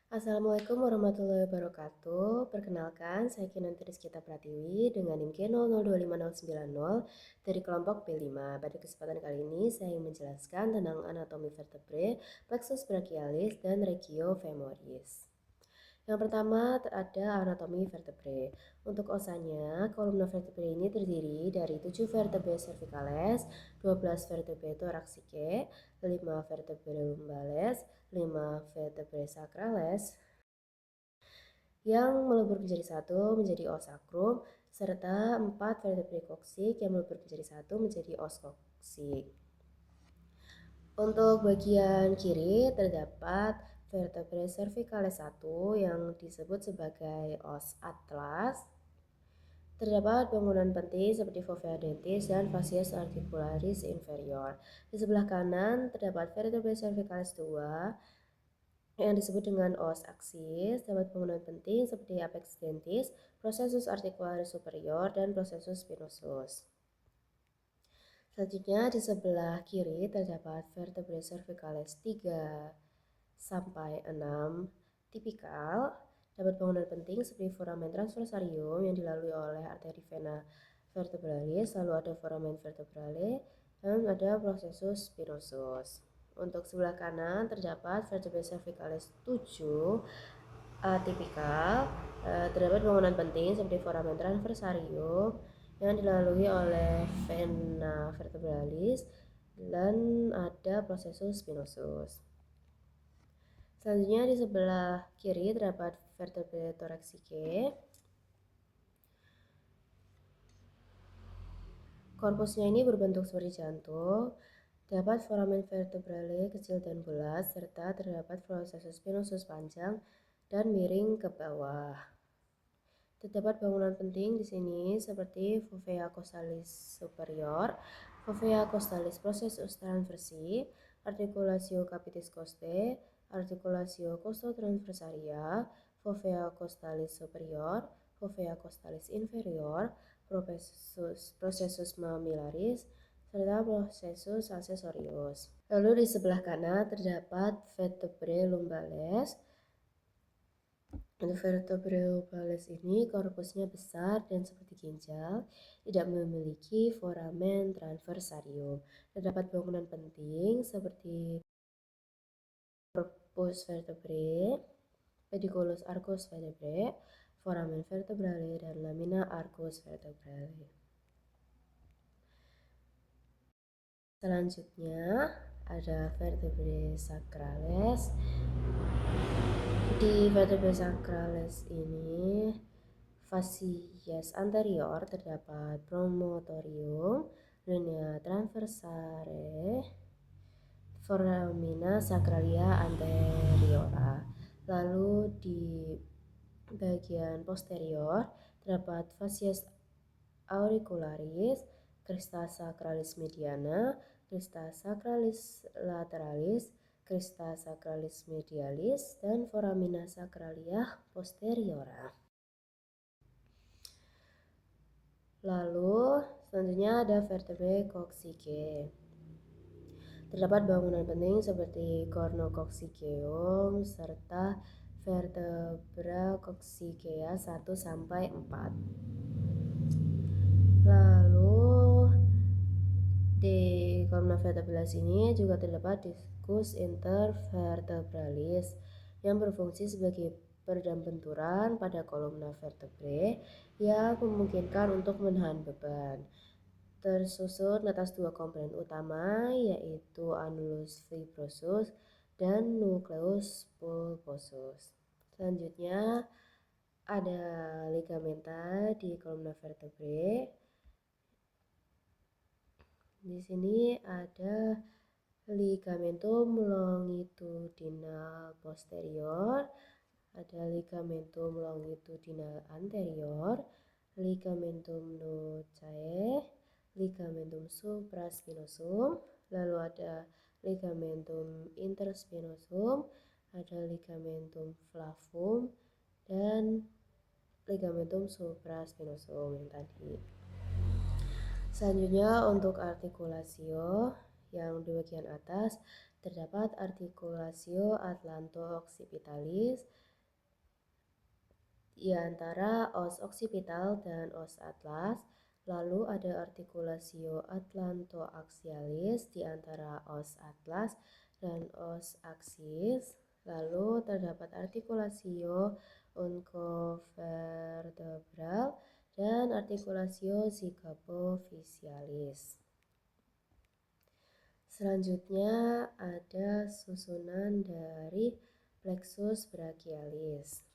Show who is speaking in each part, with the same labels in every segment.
Speaker 1: Assalamualaikum warahmatullahi wabarakatuh. Perkenalkan, saya Kinanti Rizkyta Pratiwi dengan NIM K002590 dari kelompok B5. Pada kesempatan kali ini saya ingin menjelaskan tentang anatomi vertebrae, plexus brachialis, dan regio femoris. Yang pertama ada anatomi vertebrae. Untuk osanya, kolumna vertebrae ini terdiri dari 7 vertebrae cervicales, 12 vertebrae thoracicae, 5 vertebrae lumbales, 5 vertebrae sacrales yang melebur menjadi satu menjadi os sacrum, serta 4 vertebrae koksik yang melebur menjadi satu menjadi os koksik. Untuk bagian kiri terdapat vertebrae cervicalis 1 yang disebut sebagai os atlas. Terdapat bangunan penting seperti fovea dentis dan facies articularis inferior. Di sebelah kanan terdapat vertebrae cervicalis 2 yang disebut dengan os aksis. Terdapat bangunan penting seperti apex dentis, processus articularis superior, dan processus spinosus. Selanjutnya di sebelah kiri terdapat vertebrae cervicalis 3 sampai 6 tipikal. Dapat bangunan penting seperti foramen transversarium yang dilalui oleh arteri vena vertebralis, lalu ada foramen vertebrale, dan ada processus spinosus. Untuk sebelah kanan terdapat vertebrae cervicalis 7 atipikal. Terdapat bangunan penting seperti foramen transversarium yang dilalui oleh vena vertebralis dan ada processus spinosus. Selanjutnya di sebelah kiri terdapat vertebrae thoracicae. Korpusnya ini berbentuk seperti jantung. Terdapat foramen vertebrale kecil dan bulat, serta terdapat processus spinosus panjang dan miring ke bawah. Terdapat bangunan penting di sini seperti fovea costalis superior, fovea costalis processus transversi, articulatio capitis costae, articulatio costotransversaria, fovea costalis superior, fovea costalis inferior, processus mammillaris, serta processus accessorius. Lalu di sebelah kanan terdapat vertebrae lumbales. Untuk vertebrae lumbales ini korpusnya besar dan seperti ginjal, tidak memiliki foramen transversarium. Terdapat bangunan penting seperti corpus vertebrae, pediculus arcus vertebrae, foramen vertebrale, dan lamina arcus vertebrale. Selanjutnya ada vertebrae sacrales. Di vertebrae sacrales ini facies anterior terdapat promontorium, linea transversare, foramina sacralia anteriora. Lalu di bagian posterior terdapat facies auricularis, crista sacralis mediana, crista sacralis lateralis, crista sacralis medialis, dan foramina sacralia posteriora. Lalu selanjutnya ada vertebrae coccygeae. Terdapat bangunan penting seperti cornococcygeum serta vertebra coccygea 1 sampai 4. Lalu di kolumna vertebralis ini juga terdapat discus intervertebralis yang berfungsi sebagai peredam benturan pada kolumna vertebrae yang memungkinkan untuk menahan beban. Tersusun atas dua komponen utama yaitu annulus fibrosus dan nucleus pulposus. Selanjutnya ada ligamenta di kolumna vertebrae. Di sini ada ligamentum longitudinal posterior, ada ligamentum longitudinal anterior, ligamentum nuchae, ligamentum supraspinosum, lalu ada ligamentum interspinosum, ada ligamentum flavum, dan ligamentum supraspinosum yang tadi. Selanjutnya untuk artikulasio yang di bagian atas terdapat articulatio atlanto-occipitalis di antara os occipital dan os atlas. Lalu ada articulatio atlanto-axialis di antara os atlas dan os aksis. Lalu terdapat articulatio oncovertebral dan articulatio zygapophysialis. Selanjutnya ada susunan dari plexus brachialis.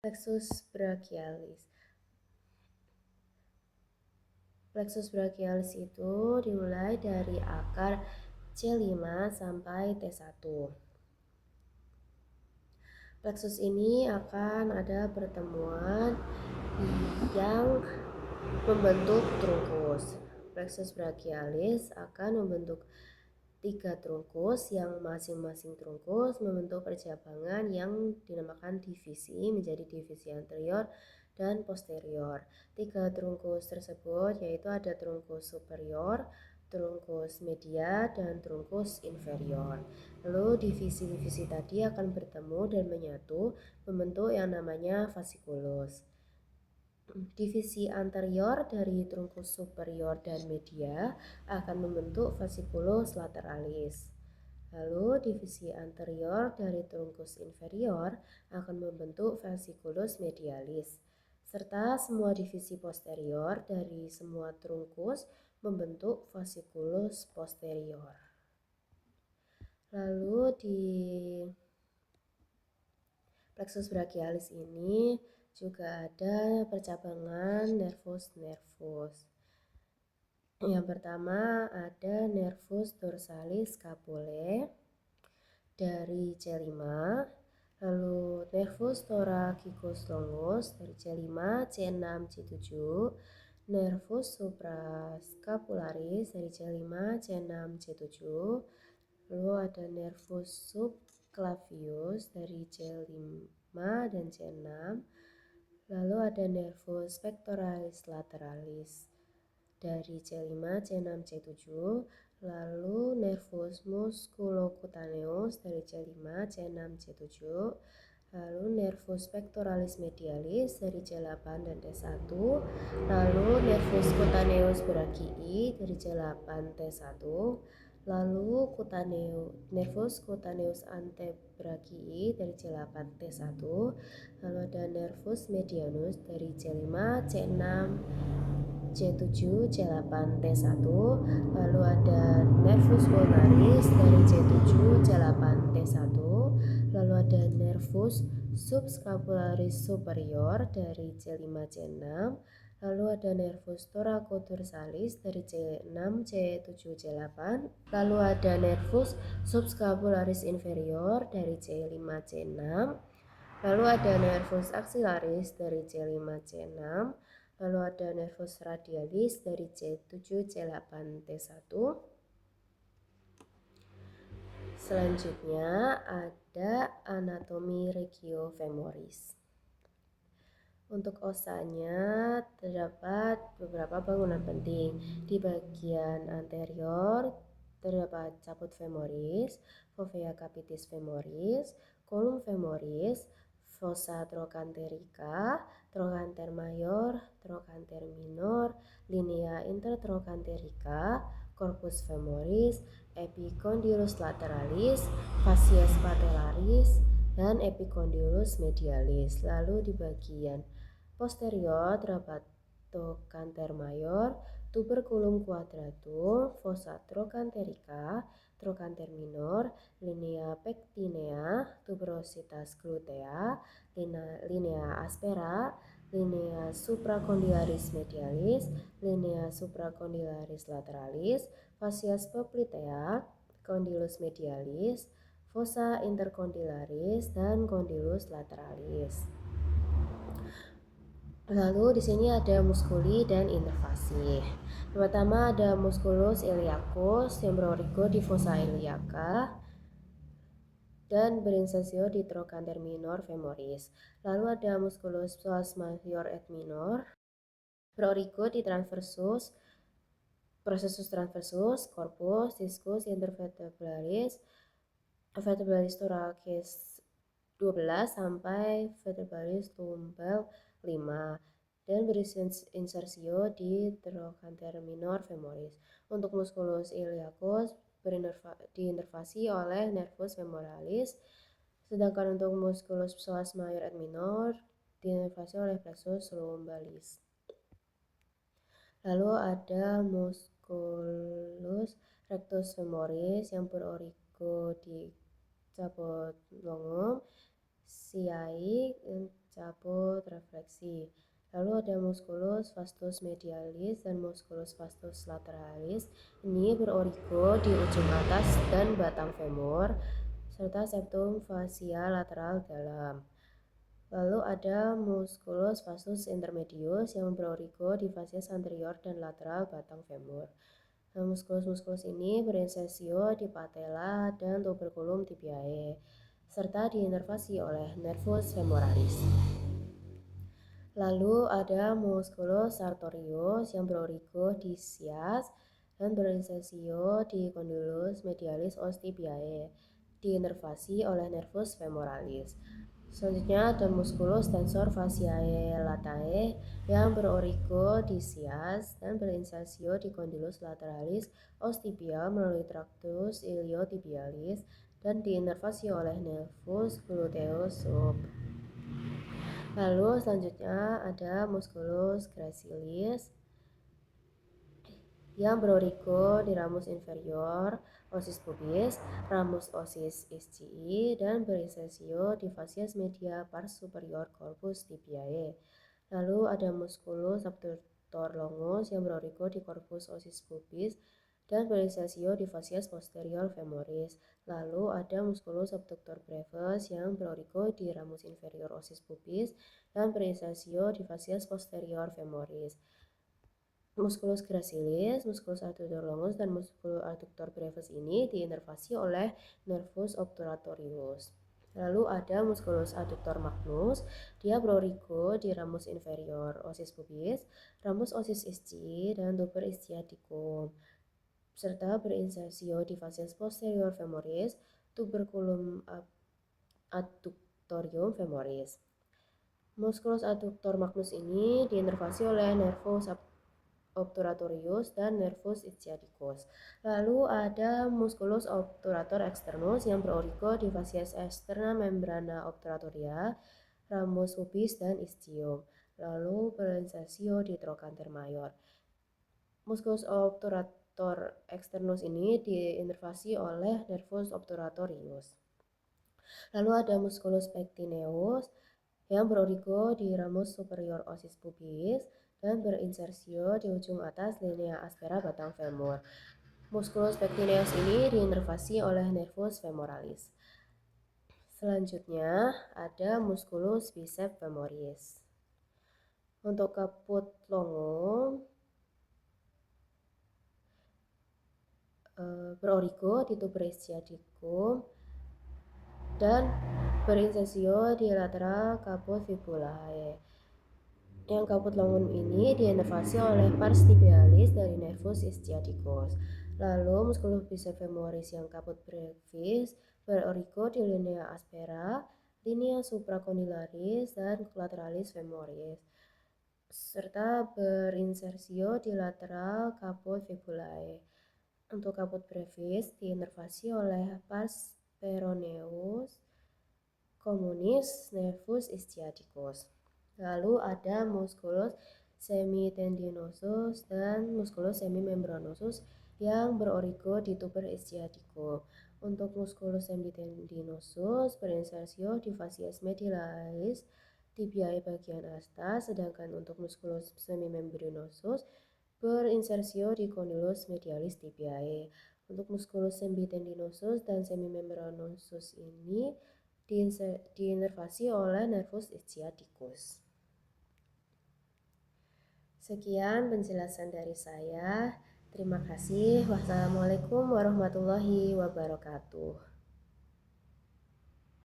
Speaker 1: Plexus brachialis. Plexus brachialis itu dimulai dari akar C5 sampai T1. Plexus ini akan ada pertemuan yang membentuk trunkus. Plexus brachialis akan membentuk 3 trunkus yang masing-masing trunkus membentuk percabangan yang dinamakan divisi menjadi divisi anterior dan posterior. 3 trunkus tersebut yaitu ada trunkus superior, trunkus media, dan trunkus inferior. Lalu divisi-divisi tadi akan bertemu dan menyatu membentuk yang namanya fasciculus. Divisi anterior dari trunkus superior dan media akan membentuk fasciculus lateralis. Lalu divisi anterior dari trunkus inferior akan membentuk fasciculus medialis. Serta semua divisi posterior dari semua trunkus membentuk fasciculus posterior. Lalu di plexus brachialis ini juga ada percabangan nervus. Yang pertama ada nervus dorsalis scapulae dari C5, lalu nervus thoracicus longus dari C5, C6, C7, nervus suprascapularis dari C5, C6, C7, lalu ada nervus subclavius dari C5 dan C6, lalu ada nervus pectoralis lateralis dari C5, C6, C7, lalu nervus musculocutaneus dari C5, C6, C7, lalu nervus pectoralis medialis dari C8 dan T1, lalu nervus cutaneus brachii dari C8 T1, lalu nervus cutaneus antebrachii dari C8 T1, lalu ada nervus medianus dari C5, C6, C7, C8, T1, lalu ada nervus vulgaris dari C7, C8, T1, lalu ada nervus subscapularis superior dari C5, C6, lalu ada nervus thoracodorsalis dari C6, C7, C8, lalu ada nervus subscapularis inferior dari C5, C6, lalu ada nervus axillaris dari C5, C6, lalu ada nervus radialis dari C7, C8, T1. Selanjutnya ada anatomi regiofemoris. Untuk osanya terdapat beberapa bangunan penting. Di bagian anterior terdapat caput femoris, fovea capitis femoris, column femoris, fossa trochanterica, trochanter mayor, trochanter minor, linea intertrochanterica, corpus femoris, epicondylus lateralis, facies patellaris, dan epicondylus medialis. Lalu di bagian posterior terdapat trochanter mayor, tuberculum quadratum, fossa trochanterica, trochanter minor, linea pectinea, tuberositas glutea, linea aspera, linea supracondylaris medialis, linea supracondylaris lateralis, facies poplitea, condylus medialis, fossa intercondylaris, dan condylus lateralis. Lalu di sini ada musculi dan innervasi. Pertama ada musculus iliacus yang berorigo di fossa iliaca dan berinsertio di trochanter minor femoris. Lalu ada musculus psoas major et minor berorigo di transversus processus transversus, corpus, discus, intervertebralis, vertebralis thoracis 12 sampai vertebralis tumbal 5 dan berinsersio di trochanter minor femoris. Untuk musculus iliacus diinervasi oleh nervus femoralis, sedangkan untuk musculus psoas major et minor diinervasi oleh plexus lumbalis. Lalu ada musculus rectus femoris yang berorigo di cabut longum, siai, dan cabut refleksi. Lalu ada musculus vastus medialis dan musculus vastus lateralis. Ini berorigo di ujung atas dan batang femur serta septum fascia lateral dalam. Lalu ada musculus vastus intermedius yang berorigo di facies anterior dan lateral batang femur. Nah, muskulus-muskulus ini berinsersio di patella dan tuberculum tibiae, serta diinervasi oleh nervus femoralis. Lalu ada musculus sartorius yang berorigo di scias dan berinsersio di condylus medialis os tibiae, diinervasi oleh nervus femoralis. Selanjutnya ada musculus tensor fasciae latae yang berorigo di scias dan berinsersio di condylus lateralis os tibia melalui tractus iliotibialis dan diinervasi oleh nervus gluteus sub. Lalu selanjutnya ada musculus gracilis yang berorigo di ramus inferior osis pubis, ramus osis ischii, dan berinsersio di facies media pars superior corpus tibiae. Lalu ada musculus abductor longus yang berorigo di corpus osis pubis dan berinsersio di facies posterior femoris. Lalu ada musculus abductor brevis yang berorigo di ramus inferior osis pubis dan berinsersio di facies posterior femoris. Musculus gracilis, musculus adductor longus, dan musculus adductor brevis ini diinervasi oleh nervus obturatorius. Lalu ada musculus adductor magnus, dia berorigo di ramus inferior osis pubis, ramus osis ischii, dan tuber ischiaticum, serta berinsersio di facies posterior femoris, tuberculum adductorium femoris. Musculus adductor magnus ini diinervasi oleh nervus obturatorius dan nervus ischiaticus. Lalu ada musculus obturator externus yang berorigo di facies externa membrana obturatoria, ramus pubis, dan ischium. Lalu berinsersio di trochanter mayor. Musculus obturator externus ini diinervasi oleh nervus obturatorius. Lalu ada musculus pectineus yang berorigo di ramus superior osis pubis dan berinsersio di ujung atas linea aspera batang femur. Musculus pectineus ini diinervasi oleh nervus femoralis. Selanjutnya ada musculus biceps femoris. Untuk caput longum berorigo di tuber ischiaticum dan berinsersio di lateral caput fibulae. Yang caput longum ini diinervasi oleh pars tibialis dari nervus ischiaticus. Lalu musculus biceps femoris yang caput brevis berorigo di linea aspera, linea supracondylaris, dan lateralis femoris, serta berinsersio di lateral caput fibulae. Untuk caput brevis diinervasi oleh pars peroneus communis nervus ischiaticus. Lalu ada musculus semitendinosus dan musculus semimembranosus yang berorigo di tuber ischiaticum. Untuk musculus semitendinosus berinsersio di facies medialis tibiae bagian atas, sedangkan untuk musculus semimembranosus berinsersio di condylus medialis tibiae. Untuk musculus semitendinosus dan semimembranosus ini diinervasi oleh nervus ischiaticus. Sekian penjelasan dari saya. Terima kasih. Wassalamualaikum warahmatullahi wabarakatuh.